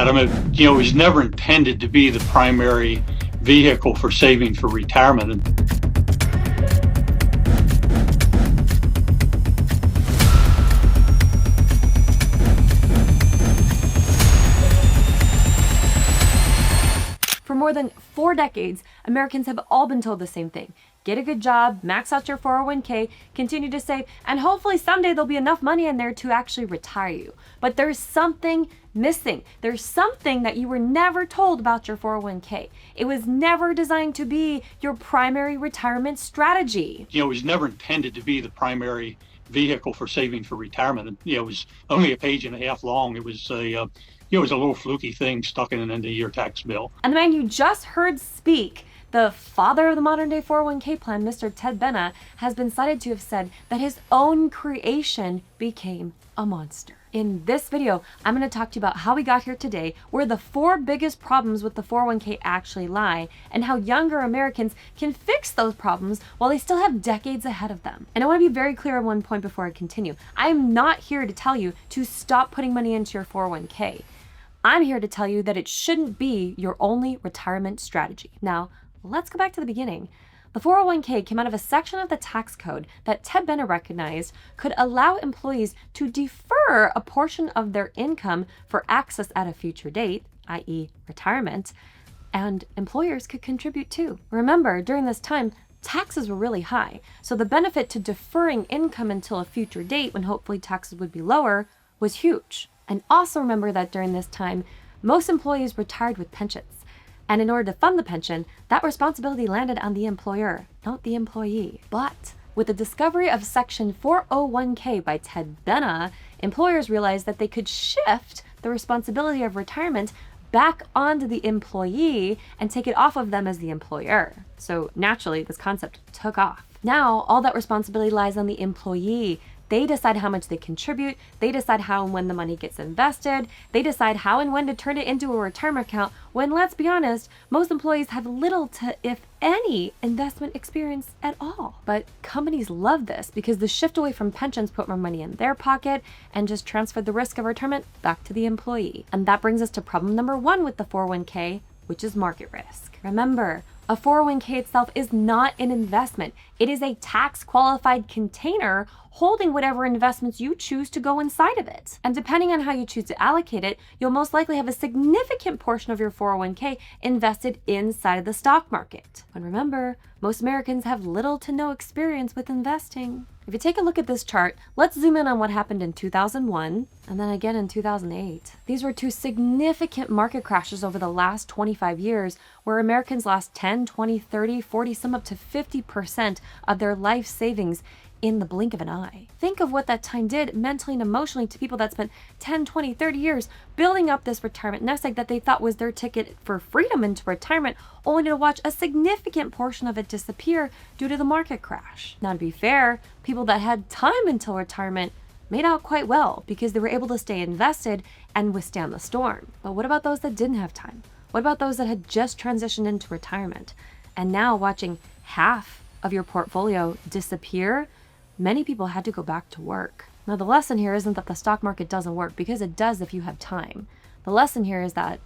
Adam. It was never intended to be the primary vehicle for saving for retirement. For more than 4 decades, Americans have all been told the same thing. Get a good job, max out your 401k, continue to save, and hopefully someday there'll be enough money in there to actually retire you. But there's something missing. There's something that you were never told about your 401k. It was never designed to be your primary retirement strategy. It was never intended to be the primary vehicle for saving for retirement. It was only a page and a half long. It was a little fluky thing stuck in an end of year tax bill. And the man you just heard speak, the father of the modern day 401k plan, Mr. Ted Benna, has been cited to have said that his own creation became a monster. In this video, I'm going to talk to you about how we got here today, where the 4 biggest problems with the 401k actually lie, and how younger Americans can fix those problems while they still have decades ahead of them. And I want to be very clear on one point before I continue. I am not here to tell you to stop putting money into your 401k. I'm here to tell you that it shouldn't be your only retirement strategy. Now, let's go back to the beginning. The 401k came out of a section of the tax code that Ted Benna recognized could allow employees to defer a portion of their income for access at a future date, i.e. retirement, and employers could contribute too. Remember, during this time, taxes were really high, so the benefit to deferring income until a future date when hopefully taxes would be lower was huge. And also remember that during this time, most employees retired with pensions. And in order to fund the pension, that responsibility landed on the employer, not the employee. But with the discovery of Section 401k by Ted Benna, employers realized that they could shift the responsibility of retirement back onto the employee and take it off of them as the employer. So naturally, this concept took off. Now, all that responsibility lies on the employee. They decide how much they contribute, they decide how and when the money gets invested, they decide how and when to turn it into a retirement account, when, let's be honest, most employees have little to, if any, investment experience at all. But companies love this because the shift away from pensions put more money in their pocket and just transferred the risk of retirement back to the employee. And that brings us to problem number 1 with the 401k, which is market risk. Remember, a 401k itself is not an investment. It is a tax-qualified container holding whatever investments you choose to go inside of it. And depending on how you choose to allocate it, you'll most likely have a significant portion of your 401k invested inside of the stock market. And remember, most Americans have little to no experience with investing. If you take a look at this chart, let's zoom in on what happened in 2001 and then again in 2008. These were 2 significant market crashes over the last 25 years where Americans lost 10, 20, 30, 40, some up to 50% of their life savings in the blink of an eye. Think of what that time did mentally and emotionally to people that spent 10, 20, 30 years building up this retirement nest egg that they thought was their ticket for freedom into retirement, only to watch a significant portion of it disappear due to the market crash. Now, to be fair, people that had time until retirement made out quite well because they were able to stay invested and withstand the storm. But what about those that didn't have time? What about those that had just transitioned into retirement and now watching half of your portfolio disappear? Many people had to go back to work. Now, the lesson here isn't that the stock market doesn't work, because it does if you have time. The lesson here is that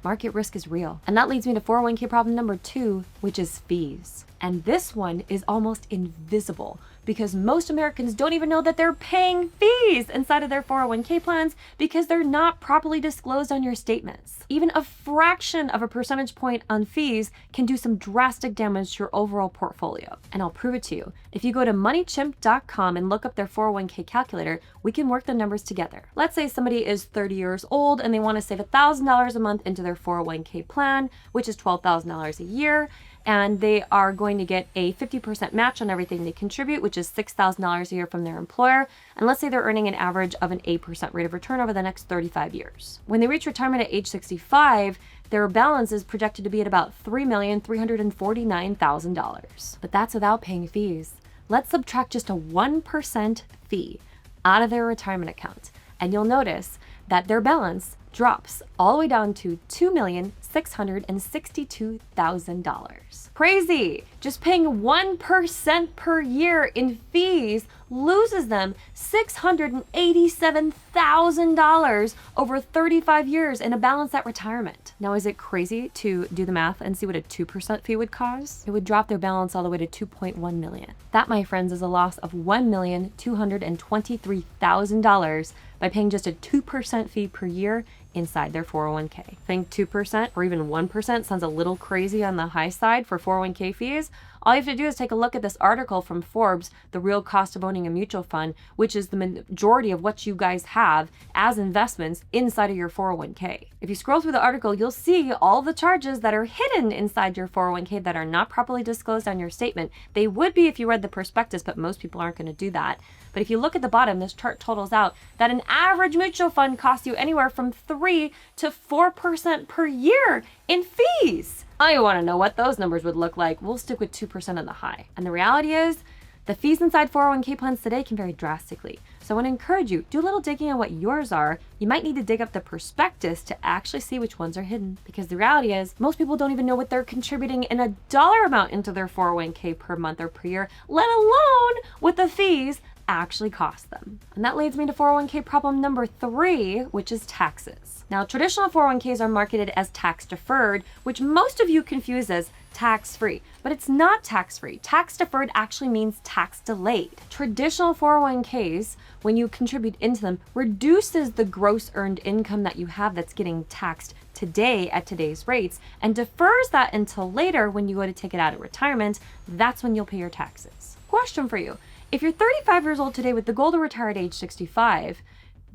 market risk is real. And that leads me to 401k problem number 2, which is fees. And this one is almost invisible because most Americans don't even know that they're paying fees inside of their 401k plans because they're not properly disclosed on your statements. Even a fraction of a percentage point on fees can do some drastic damage to your overall portfolio. And I'll prove it to you. If you go to moneychimp.com and look up their 401k calculator, we can work the numbers together. Let's say somebody is 30 years old and they want to save $1,000 a month into their 401k plan, which is $12,000 a year. And they are going to get a 50% match on everything they contribute, which is $6,000 a year from their employer. And let's say they're earning an average of an 8% rate of return over the next 35 years. When they reach retirement at age 65, their balance is projected to be at about $3,349,000. But that's without paying fees. Let's subtract just a 1% fee out of their retirement account. And you'll notice that their balance drops all the way down to $2,662,000. Crazy! Just paying 1% per year in fees loses them $687,000 over 35 years in a balance at retirement. Now, is it crazy to do the math and see what a 2% fee would cause? It would drop their balance all the way to $2.1 million. That, my friends, is a loss of $1,223,000 by paying just a 2% fee per year inside their 401k. Think 2% or even 1% sounds a little crazy on the high side for 401k fees? All you have to do is take a look at this article from Forbes, The Real Cost of Owning a Mutual Fund, which is the majority of what you guys have as investments inside of your 401k. If you scroll through the article, you'll see all the charges that are hidden inside your 401k that are not properly disclosed on your statement. They would be if you read the prospectus, but most people aren't going to do that. But if you look at the bottom, this chart totals out that an average mutual fund costs you anywhere from 3 to 4% per year in fees. I want to know what those numbers would look like. We'll stick with 2% on the high. And the reality is, the fees inside 401k plans today can vary drastically. So I want to encourage you, do a little digging on what yours are. You might need to dig up the prospectus to actually see which ones are hidden. Because the reality is, most people don't even know what they're contributing in a dollar amount into their 401k per month or per year, let alone what the fees actually cost them. And that leads me to 401k problem number 3, which is taxes. Now, traditional 401ks are marketed as tax deferred, which most of you confuse as tax-free, but it's not tax-free. Tax deferred actually means tax delayed. Traditional 401ks, when you contribute into them, reduces the gross earned income that you have that's getting taxed today at today's rates and defers that until later when you go to take it out at retirement. That's when you'll pay your taxes. Question for you. If you're 35 years old today with the goal to retire at age 65,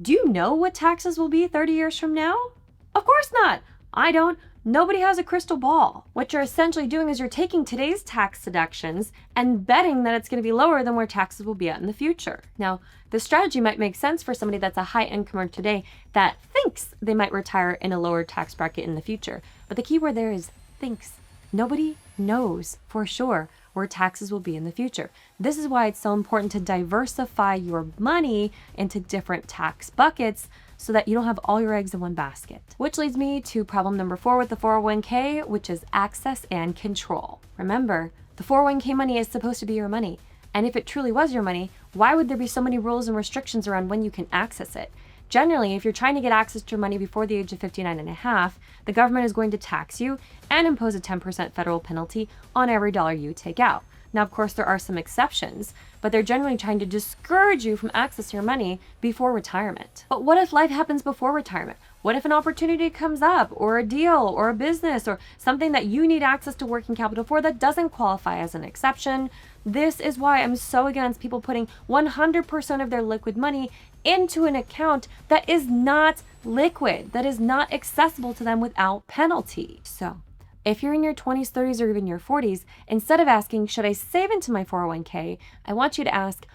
do you know what taxes will be 30 years from now? Of course not. I don't. Nobody has a crystal ball. What you're essentially doing is you're taking today's tax deductions and betting that it's going to be lower than where taxes will be at in the future. Now, this strategy might make sense for somebody that's a high incomer today that thinks they might retire in a lower tax bracket in the future. But the key word there is thinks. Nobody knows for sure where taxes will be in the future. This is why it's so important to diversify your money into different tax buckets so that you don't have all your eggs in one basket. Which leads me to problem number 4 with the 401k, which is access and control. Remember, the 401k money is supposed to be your money. And if it truly was your money, why would there be so many rules and restrictions around when you can access it? Generally, if you're trying to get access to your money before the age of 59 and a half, the government is going to tax you and impose a 10% federal penalty on every dollar you take out. Now, of course, there are some exceptions, but they're generally trying to discourage you from accessing your money before retirement. But what if life happens before retirement? What if an opportunity comes up, or a deal, or a business, or something that you need access to working capital for that doesn't qualify as an exception? This is why I'm so against people putting 100% of their liquid money into an account that is not liquid, that is not accessible to them without penalty. So, if you're in your 20s, 30s, or even your 40s, instead of asking, should I save into my 401k, I want you to ask,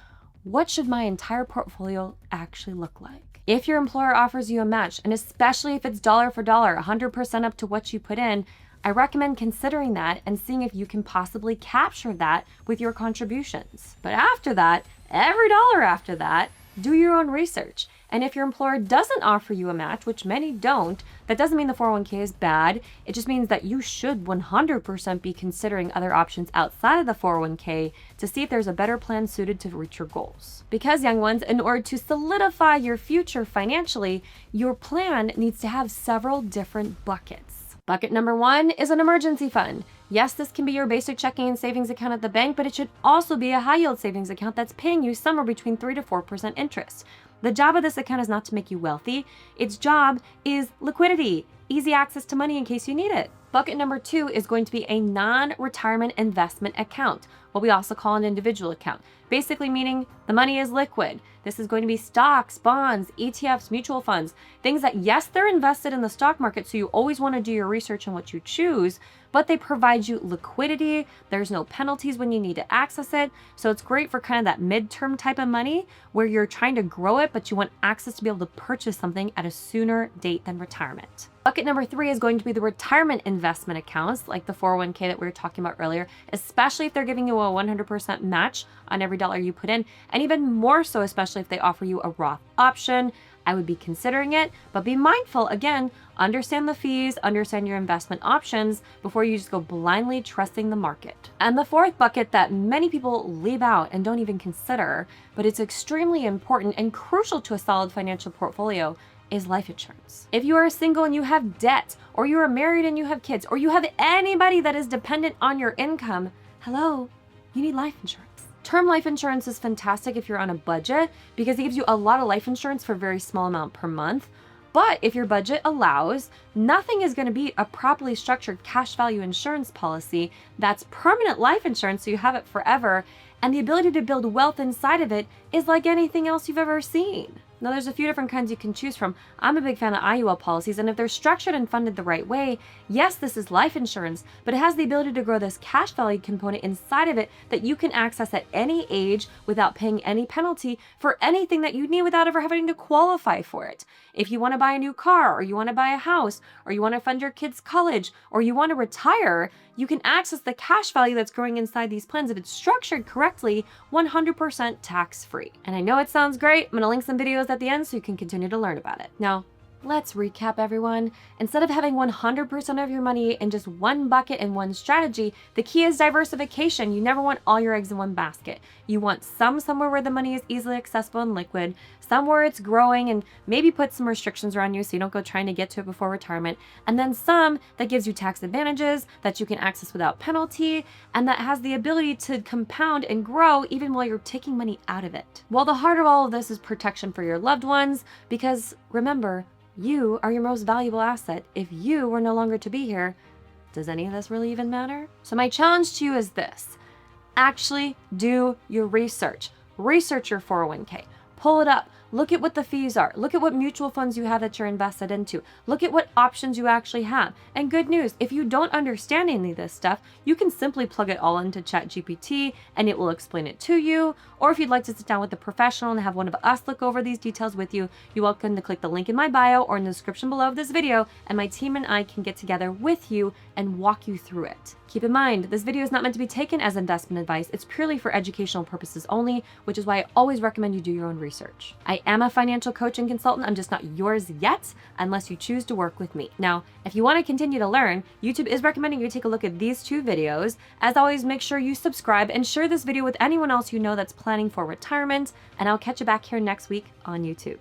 what should my entire portfolio actually look like? If your employer offers you a match, and especially if it's dollar for dollar, 100% up to what you put in, I recommend considering that and seeing if you can possibly capture that with your contributions. But after that, every dollar after that, do your own research. And if your employer doesn't offer you a match, which many don't, that doesn't mean the 401k is bad. It just means that you should 100% be considering other options outside of the 401k to see if there's a better plan suited to reach your goals. Because, young ones, in order to solidify your future financially, your plan needs to have several different buckets. Bucket number 1 is an emergency fund. Yes, this can be your basic checking and savings account at the bank, but it should also be a high yield savings account that's paying you somewhere between 3 to 4% interest. The job of this account is not to make you wealthy. Its job is liquidity, easy access to money in case you need it. Bucket number 2 is going to be a non-retirement investment account, what we also call an individual account. Basically meaning the money is liquid. This is going to be stocks, bonds, ETFs, mutual funds, things that, yes, they're invested in the stock market, so you always want to do your research on what you choose, but they provide you liquidity. There's no penalties when you need to access it. So it's great for kind of that midterm type of money where you're trying to grow it, but you want access to be able to purchase something at a sooner date than retirement. Bucket number 3 is going to be the retirement investment accounts, like the 401k that we were talking about earlier, especially if they're giving you a 100% match on every dollar you put in, and even more so, especially if they offer you a Roth option. I would be considering it, but be mindful, again, understand the fees, understand your investment options before you just go blindly trusting the market. And the fourth bucket that many people leave out and don't even consider, but it's extremely important and crucial to a solid financial portfolio, is life insurance. If you are single and you have debt, or you are married and you have kids, or you have anybody that is dependent on your income, hello, you need life insurance. Term life insurance is fantastic if you're on a budget because it gives you a lot of life insurance for a very small amount per month. But if your budget allows, nothing is going to beat a properly structured cash value insurance policy that's permanent life insurance, so you have it forever, and the ability to build wealth inside of it is like anything else you've ever seen. Now, there's a few different kinds you can choose from. I'm a big fan of IUL policies, and if they're structured and funded the right way, yes, this is life insurance, but it has the ability to grow this cash value component inside of it that you can access at any age without paying any penalty for anything that you need without ever having to qualify for it. If you want to buy a new car, or you want to buy a house, or you want to fund your kids' college, or you want to retire, you can access the cash value that's growing inside these plans if it's structured correctly, 100% tax-free. And I know it sounds great. I'm going to link some videos at the end so you can continue to learn about it. Now, let's recap, everyone. Instead of having 100% of your money in just one bucket and one strategy, the key is diversification. You never want all your eggs in one basket. You want some somewhere where the money is easily accessible and liquid, somewhere it's growing and maybe put some restrictions around you so you don't go trying to get to it before retirement, and then some that gives you tax advantages that you can access without penalty and that has the ability to compound and grow even while you're taking money out of it. Well, the heart of all of this is protection for your loved ones, because remember, you are your most valuable asset. If you were no longer to be here, does any of this really even matter? So my challenge to you is this. Actually do your research. Research your 401k. Pull it up. Look at what the fees are. Look at what mutual funds you have that you're invested into. Look at what options you actually have. And good news, if you don't understand any of this stuff, you can simply plug it all into ChatGPT and it will explain it to you. Or if you'd like to sit down with a professional and have one of us look over these details with you, you're welcome to click the link in my bio or in the description below of this video, and my team and I can get together with you and walk you through it. Keep in mind, this video is not meant to be taken as investment advice. It's purely for educational purposes only, which is why I always recommend you do your own research. I am a financial coach and consultant. I'm just not yours yet, unless you choose to work with me. Now, if you want to continue to learn, YouTube is recommending you take a look at these two videos. As always, make sure you subscribe and share this video with anyone else you know that's planning for retirement, and I'll catch you back here next week on YouTube.